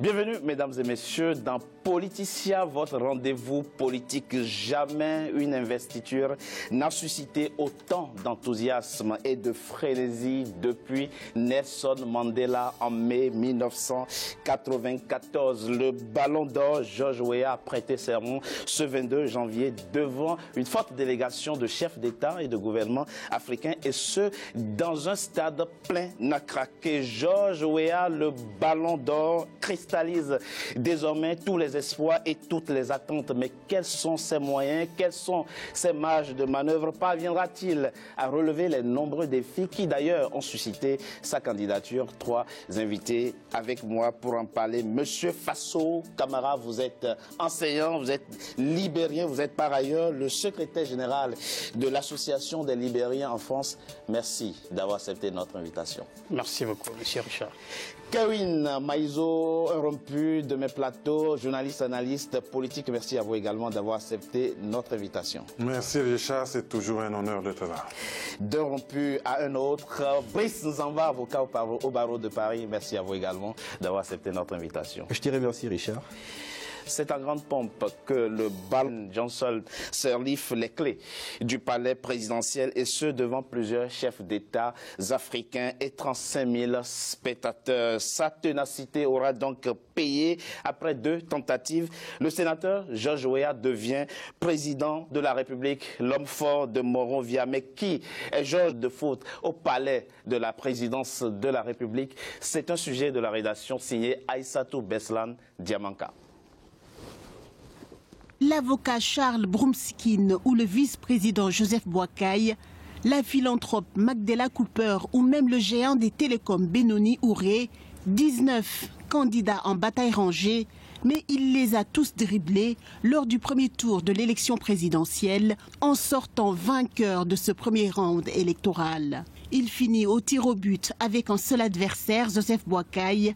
Bienvenue, mesdames et messieurs, dans Politicia, votre rendez-vous politique. Jamais une investiture n'a suscité autant d'enthousiasme et de frénésie depuis Nelson Mandela en mai 1994. Le Ballon d'Or, George Weah a prêté serment ce 22 janvier devant une forte délégation de chefs d'État et de gouvernement africains, et ce, dans un stade plein à craquer. George Weah, le Ballon d'Or, cristallise désormais tous les espoirs et toutes les attentes. Mais quels sont ses moyens? Quelles sont ses marges de manœuvre? Parviendra-t-il à relever les nombreux défis qui d'ailleurs ont suscité sa candidature? Trois invités avec moi pour en parler. Monsieur Fasso Camara, vous êtes enseignant, vous êtes libérien, vous êtes par ailleurs le secrétaire général de l'Association des Libériens en France. Merci d'avoir accepté notre invitation. Merci beaucoup, monsieur Richard. Kevin Maïzo, rompu de mes plateaux, journaliste, analyste politique. Merci à vous également d'avoir accepté notre invitation. Merci Richard, c'est toujours un honneur de te voir. De rompu à un autre, Brice Nzamba, avocat au barreau de Paris. Merci à vous également d'avoir accepté notre invitation. Je te remercie Richard. C'est en grande pompe que le Ballon Johnson surlife les clés du palais présidentiel, et ce devant plusieurs chefs d'État africains et 35 000 spectateurs. Sa ténacité aura donc payé. Après 2 tentatives, le sénateur George Weah devient président de la République, l'homme fort de Monrovia. Mais qui est George de Foot au palais de la présidence de la République? C'est un sujet de la rédaction signé Aïssatou Beslan Diamanka. L'avocat Charles Brumskin ou le vice-président Joseph Boakai, la philanthrope Magdela Cooper ou même le géant des télécoms Benoni Ouré, 19 candidats en bataille rangée, mais il les a tous dribblés lors du premier tour de l'élection présidentielle en sortant vainqueur de ce premier round électoral. Il finit au tir au but avec un seul adversaire, Joseph Boakai.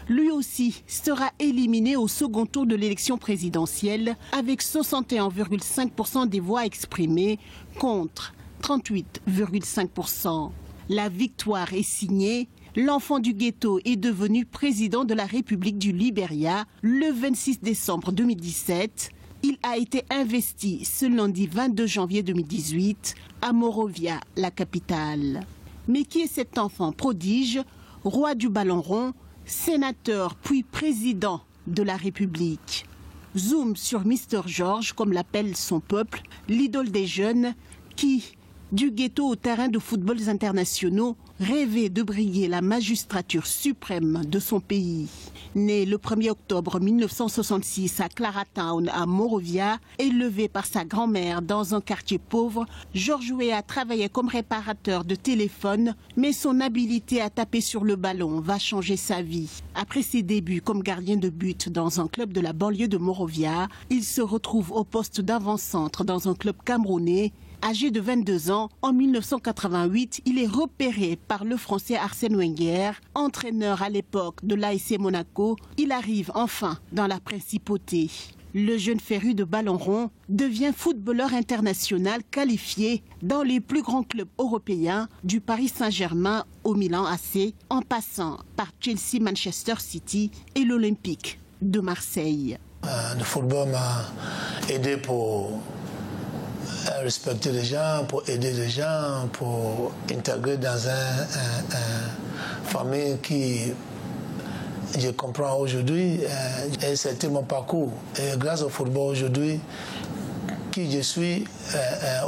Lui aussi sera éliminé au second tour de l'élection présidentielle avec 61,5% des voix exprimées contre 38,5%. La victoire est signée. L'enfant du ghetto est devenu président de la République du Libéria le 26 décembre 2017. Il a été investi ce lundi 22 janvier 2018 à Monrovia, la capitale. Mais qui est cet enfant prodige, roi du ballon rond, sénateur puis président de la République? Zoom sur Mr. George, comme l'appelle son peuple, l'idole des jeunes qui, du ghetto au terrain de footballs internationaux, rêvait de briller la magistrature suprême de son pays. Né le 1er octobre 1966 à Claratown, à Monrovia, élevé par sa grand-mère dans un quartier pauvre, George Weah travaillait comme réparateur de téléphone, mais son habileté à taper sur le ballon va changer sa vie. Après ses débuts comme gardien de but dans un club de la banlieue de Monrovia, il se retrouve au poste d'avant-centre dans un club camerounais. Âgé de 22 ans, en 1988, il est repéré par le Français Arsène Wenger, entraîneur à l'époque de l'AS Monaco. Il arrive enfin dans la principauté. Le jeune féru de ballon rond devient footballeur international qualifié dans les plus grands clubs européens, du Paris Saint-Germain au Milan AC, en passant par Chelsea, Manchester City et l'Olympique de Marseille. Le football m'a aidé pour respecter les gens, pour aider les gens, pour intégrer dans une famille qui, je comprends aujourd'hui, et c'était mon parcours. Et grâce au football aujourd'hui, qui je suis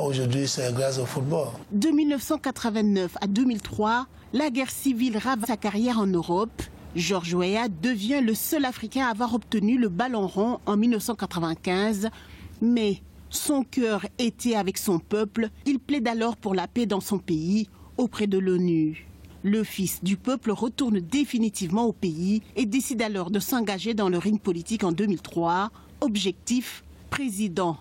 aujourd'hui, c'est grâce au football. De 1989 à 2003, la guerre civile rave sa carrière en Europe. George Weah devient le seul Africain à avoir obtenu le ballon rond en 1995, mais son cœur était avec son peuple. Il plaide alors pour la paix dans son pays auprès de l'ONU. Le fils du peuple retourne définitivement au pays et décide alors de s'engager dans le ring politique en 2003. Objectif, président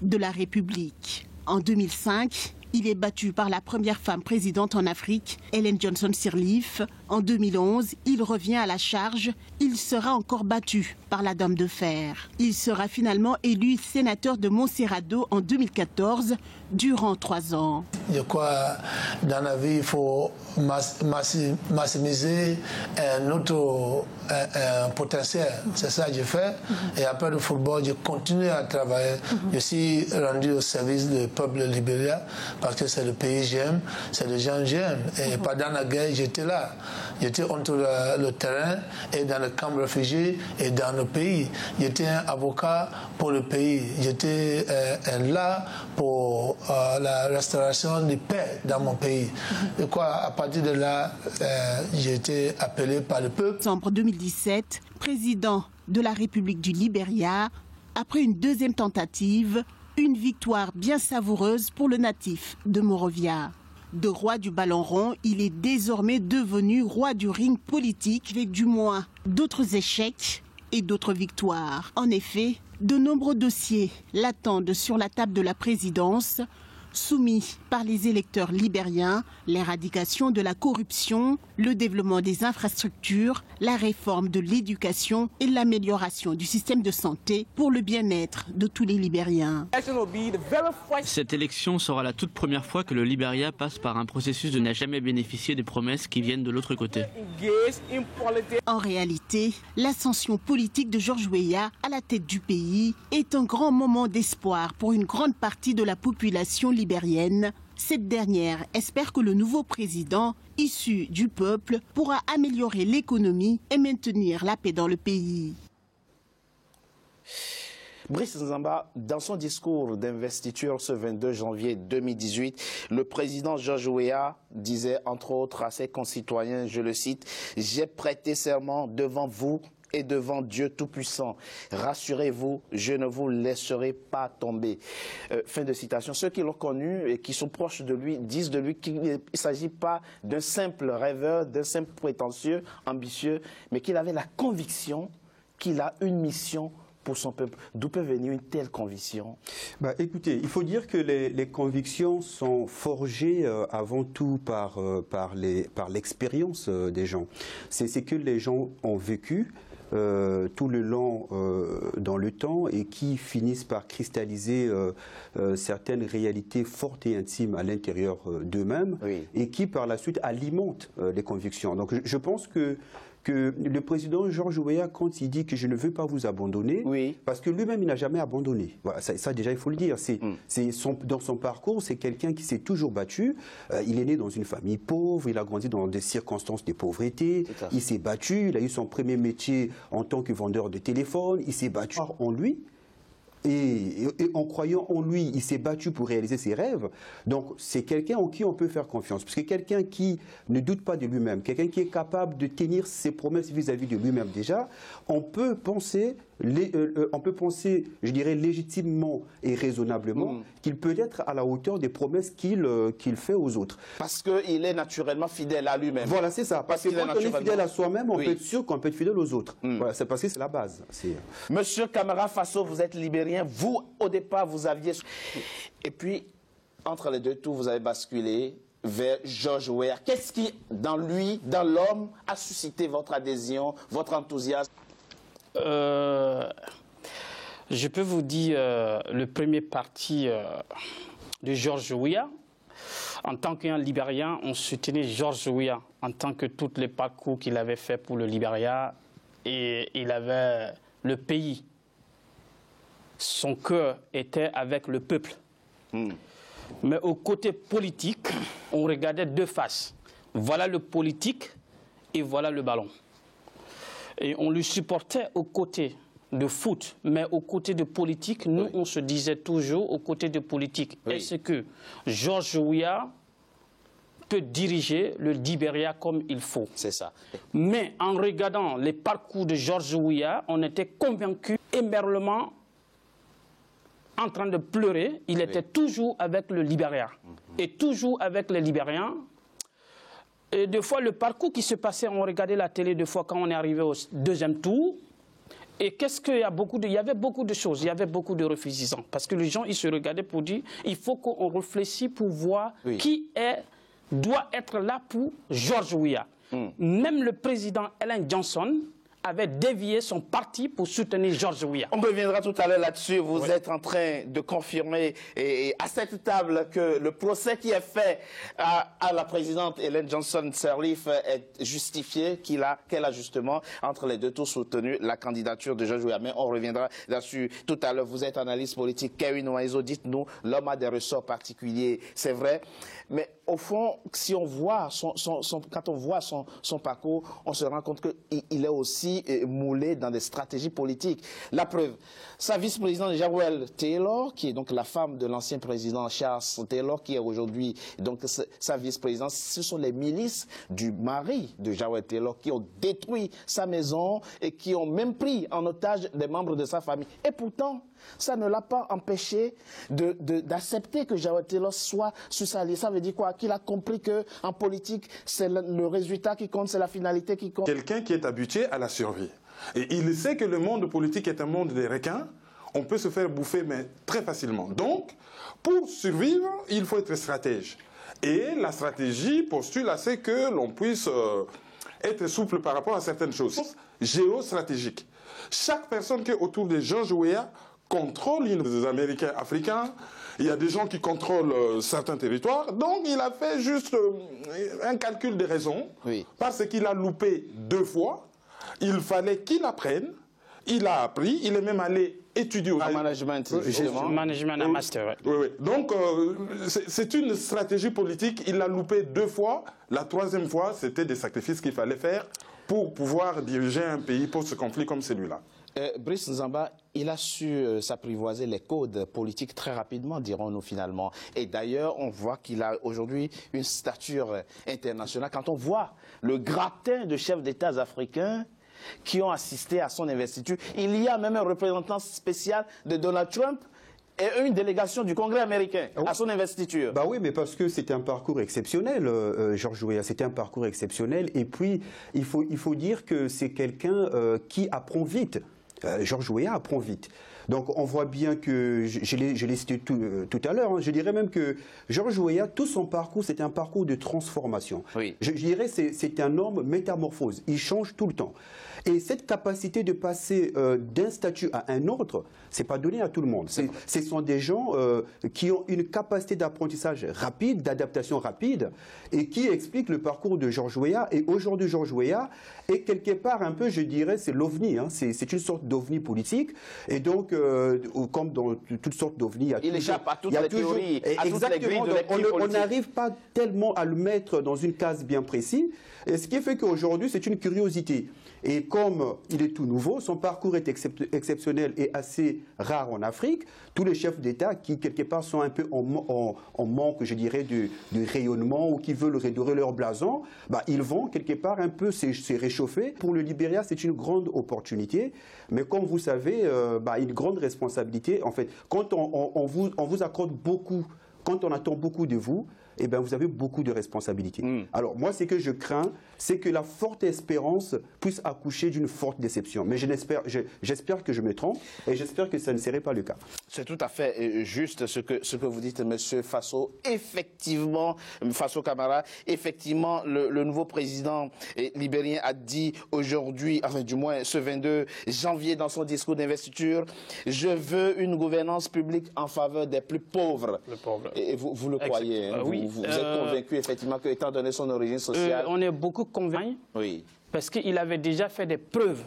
de la République. En 2005, Il est battu par la première femme présidente en Afrique, Ellen Johnson Sirleaf. En 2011, il revient à la charge. Il sera encore battu par la Dame de Fer. Il sera finalement élu sénateur de Montserrado en 2014, durant 3 ans. Je crois dans la vie, il faut maximiser notre potentiel. C'est ça que j'ai fait. Et après le football, j'ai continué à travailler. Je suis rendu au service du peuple libérien parce que c'est le pays que j'aime, c'est les gens que j'aime. Et pendant la guerre, j'étais là. J'étais entre le terrain et dans le camp de réfugiés et dans le pays. J'étais un avocat pour le pays. J'étais là pour la restauration de paix dans mon pays. Et quoi, à partir de là, j'ai été appelé par le peuple. En décembre 2017, président de la République du Libéria, après une deuxième tentative, une victoire bien savoureuse pour le natif de Monrovia. De roi du ballon rond, il est désormais devenu roi du ring politique avec du moins d'autres échecs et d'autres victoires. En effet, de nombreux dossiers l'attendent sur la table de la présidence, soumis par les électeurs libériens, l'éradication de la corruption, le développement des infrastructures, la réforme de l'éducation et l'amélioration du système de santé pour le bien-être de tous les Libériens. Cette élection sera la toute première fois que le Libéria passe par un processus de n'a jamais bénéficié des promesses qui viennent de l'autre côté. En réalité, l'ascension politique de George Weah à la tête du pays est un grand moment d'espoir pour une grande partie de la population libérienne. Cette dernière espère que le nouveau président, issu du peuple, pourra améliorer l'économie et maintenir la paix dans le pays. Brice Nzamba, dans son discours d'investiture ce 22 janvier 2018, le président George Weah disait entre autres à ses concitoyens, je le cite, « J'ai prêté serment devant vous et devant Dieu Tout-Puissant. Rassurez-vous, je ne vous laisserai pas tomber. » Fin de citation. Ceux qui l'ont connu et qui sont proches de lui disent de lui qu'il ne s'agit pas d'un simple rêveur, d'un simple prétentieux, ambitieux, mais qu'il avait la conviction qu'il a une mission pour son peuple. D'où peut venir une telle conviction? Écoutez, il faut dire que les convictions sont forgées avant tout par l'expérience des gens. C'est ce que les gens ont vécu tout le long dans le temps et qui finissent par cristalliser certaines réalités fortes et intimes à l'intérieur d'eux-mêmes, oui, et qui par la suite alimentent les convictions. Donc je pense que le président George Weah, quand il dit que je ne veux pas vous abandonner, oui, parce que lui-même il n'a jamais abandonné. Voilà, ça déjà il faut le dire. Dans son parcours, c'est quelqu'un qui s'est toujours battu. Il est né dans une famille pauvre, il a grandi dans des circonstances de pauvreté. Il s'est battu, il a eu son premier métier en tant que vendeur de téléphone. Il s'est battu en lui. Et en croyant en lui, il s'est battu pour réaliser ses rêves. Donc c'est quelqu'un en qui on peut faire confiance. Parce que quelqu'un qui ne doute pas de lui-même, quelqu'un qui est capable de tenir ses promesses vis-à-vis de lui-même déjà, on peut penser, je dirais légitimement et raisonnablement, qu'il peut être à la hauteur des promesses qu'il fait aux autres. Parce qu'il est naturellement fidèle à lui-même. Voilà, c'est ça. Parce que quand on est fidèle à soi-même, on peut être sûr qu'on peut être fidèle aux autres. Voilà, c'est parce que c'est la base. Monsieur Camara Faso, vous êtes libérien. Vous, au départ, vous aviez... Et puis, entre les deux tours, vous avez basculé vers George Weah. Qu'est-ce qui, dans lui, dans l'homme, a suscité votre adhésion, votre enthousiasme? Je peux vous dire, le premier parti de George Weah, en tant qu'un Libérien, on soutenait George Weah en tant que tous les parcours qu'il avait fait pour le Libéria, et il avait le pays. Son cœur était avec le peuple. Mais au côté politique, on regardait deux faces. Voilà le politique et voilà le ballon. Et on lui supportait au côté de foot, mais au côté de politique, nous, on se disait toujours au côté de politique. Est-ce que George Weah peut diriger le Libéria comme il faut? C'est ça. Mais en regardant les parcours de George Weah, on était convaincus, émerveillement, en train de pleurer, il était toujours avec le Libéria. Et toujours avec les Libériens. Et des fois, le parcours qui se passait, on regardait la télé, des fois, quand on est arrivé au deuxième tour, Et qu'est-ce qu'il y a beaucoup de... Il y avait beaucoup de choses, il y avait beaucoup de refusants. Parce que les gens, ils se regardaient pour dire, il faut qu'on réfléchisse pour voir qui doit être là pour George Weah. Même le président Ellen Johnson avait dévié son parti pour soutenir George Weah. On reviendra tout à l'heure là-dessus. Vous êtes en train de confirmer à cette table que le procès qui est fait à la présidente Ellen Johnson Sirleaf est justifié, qu'elle a justement, entre les deux tours, soutenu la candidature de George Weah. Mais on reviendra là-dessus tout à l'heure. Vous êtes analyste politique. Kevin Ouaizo, dites-nous, l'homme a des ressorts particuliers, c'est vrai. Mais au fond, si on voit quand on voit son parcours, on se rend compte qu'il est aussi moulé dans des stratégies politiques. La preuve, sa vice-présidente Jawel Taylor, qui est donc la femme de l'ancien président Charles Taylor, qui est aujourd'hui donc sa vice-présidente, ce sont les milices du mari de Jawel Taylor qui ont détruit sa maison et qui ont même pris en otage des membres de sa famille. Et pourtant, ça ne l'a pas empêché d'accepter que Jawel Taylor soit sous sa liste. Ça veut dire quoi? Qu'il a compris qu'en politique, c'est le résultat qui compte, c'est la finalité qui compte. Quelqu'un qui est habitué à la survie. Et il sait que le monde politique est un monde des requins. On peut se faire bouffer, mais très facilement. Donc, pour survivre, il faut être stratège. Et la stratégie postule à ce que l'on puisse être souple par rapport à certaines choses géostratégiques. Chaque personne qui est autour de George Weah contrôle les Américains africains. Il y a des gens qui contrôlent certains territoires. Donc, il a fait juste un calcul de raison. Parce qu'il a loupé 2 fois. Il fallait qu'il apprenne. Il a appris. Il est même allé étudier au management, justement. Management à master. Oui. Donc, c'est une stratégie politique. Il l'a loupé 2 fois. La 3e fois, c'était des sacrifices qu'il fallait faire pour pouvoir diriger un pays post-conflit comme celui-là. Brice Nzamba, il a su s'apprivoiser les codes politiques très rapidement, dirons-nous finalement. Et d'ailleurs, on voit qu'il a aujourd'hui une stature internationale. Quand on voit le gratin de chefs d'État africains qui ont assisté à son investiture, il y a même un représentant spécial de Donald Trump et une délégation du Congrès américain à son investiture. Bah oui, mais parce que c'était un parcours exceptionnel, George Weah. C'était un parcours exceptionnel. Et puis, il faut dire que c'est quelqu'un qui apprend vite. George Weah apprend vite. Donc on voit bien que, je l'ai cité tout à l'heure, je dirais même que George Weah, tout son parcours, c'est un parcours de transformation. Je dirais que c'est un homme métamorphose, il change tout le temps. Et cette capacité de passer d'un statut à un autre, c'est pas donné à tout le monde. Ce sont des gens qui ont une capacité d'apprentissage rapide, d'adaptation rapide, et qui expliquent le parcours de George Weah. Et aujourd'hui, George Weah est quelque part un peu, je dirais, c'est l'OVNI. C'est une sorte d'OVNI politique. Et donc, comme dans toutes sortes d'OVNI, il échappe à toutes les théories, à toutes les grilles de lecture politique. On n'arrive pas tellement à le mettre dans une case bien précise. Et ce qui fait qu'aujourd'hui, c'est une curiosité. Et comme il est tout nouveau, son parcours est exceptionnel et assez rare en Afrique. Tous les chefs d'État qui, quelque part, sont un peu en manque, je dirais, du rayonnement ou qui veulent redorer leur blason, ils vont, quelque part, un peu se réchauffer. Pour le Libéria, c'est une grande opportunité. Mais comme vous savez, une grande responsabilité. En fait, quand on vous accorde beaucoup, quand on attend beaucoup de vous, eh bien, vous avez beaucoup de responsabilités. Alors, moi, ce que je crains, c'est que la forte espérance puisse accoucher d'une forte déception. Mais j'espère que je me trompe et j'espère que ça ne serait pas le cas. C'est tout à fait juste ce que vous dites, M. Faso. Effectivement, Faso Camara, effectivement, le nouveau président libérien a dit aujourd'hui, enfin du moins ce 22 janvier dans son discours d'investiture, je veux une gouvernance publique en faveur des plus pauvres. Et vous le croyez, hein, oui. Vous êtes convaincu effectivement que, étant donné son origine sociale... on est beaucoup convaincus, parce qu'il avait déjà fait des preuves.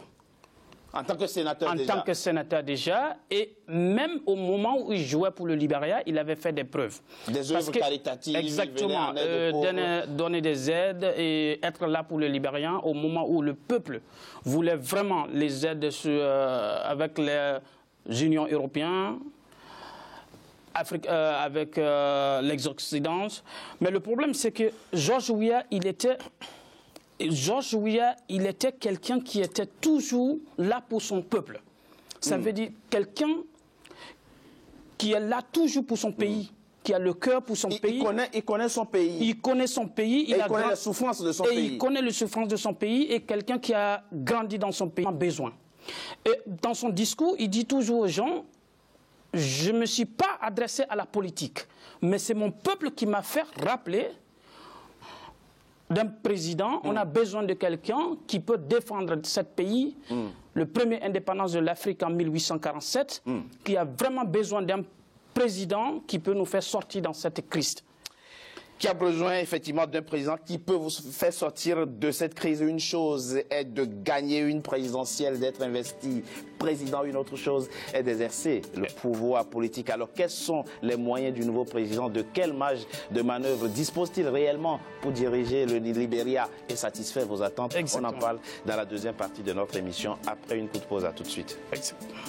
En tant que sénateur déjà. En tant que sénateur déjà, et même au moment où il jouait pour le Libéria, il avait fait des preuves. Des œuvres caritatives. Exactement, donner des aides et être là pour le Libérien au moment où le peuple voulait vraiment les aides avec les unions européennes, avec l'ex-Occident. Mais le problème, c'est que George Weah, il était quelqu'un qui était toujours là pour son peuple. Ça veut dire quelqu'un qui est là toujours pour son pays, qui a le cœur pour son pays. Il connaît son pays. Il connaît son pays. Il connaît la souffrance de son pays. Il connaît la souffrance de son pays et quelqu'un qui a grandi dans son pays a besoin. Et dans son discours, il dit toujours aux gens, je ne me suis pas adressé à la politique, mais c'est mon peuple qui m'a fait rappeler d'un président. On a besoin de quelqu'un qui peut défendre ce pays, le premier indépendance de l'Afrique en 1847, qui a vraiment besoin d'un président qui peut nous faire sortir dans cette crise. Qui a besoin effectivement d'un président qui peut vous faire sortir de cette crise. Une chose est de gagner une présidentielle, d'être investi président. Une autre chose est d'exercer le pouvoir politique. Alors quels sont les moyens du nouveau président? De quelle marge de manœuvre dispose-t-il réellement pour diriger le Libéria et satisfaire vos attentes? Exactement. On en parle dans la deuxième partie de notre émission après une courte pause. À tout de suite. Exactement.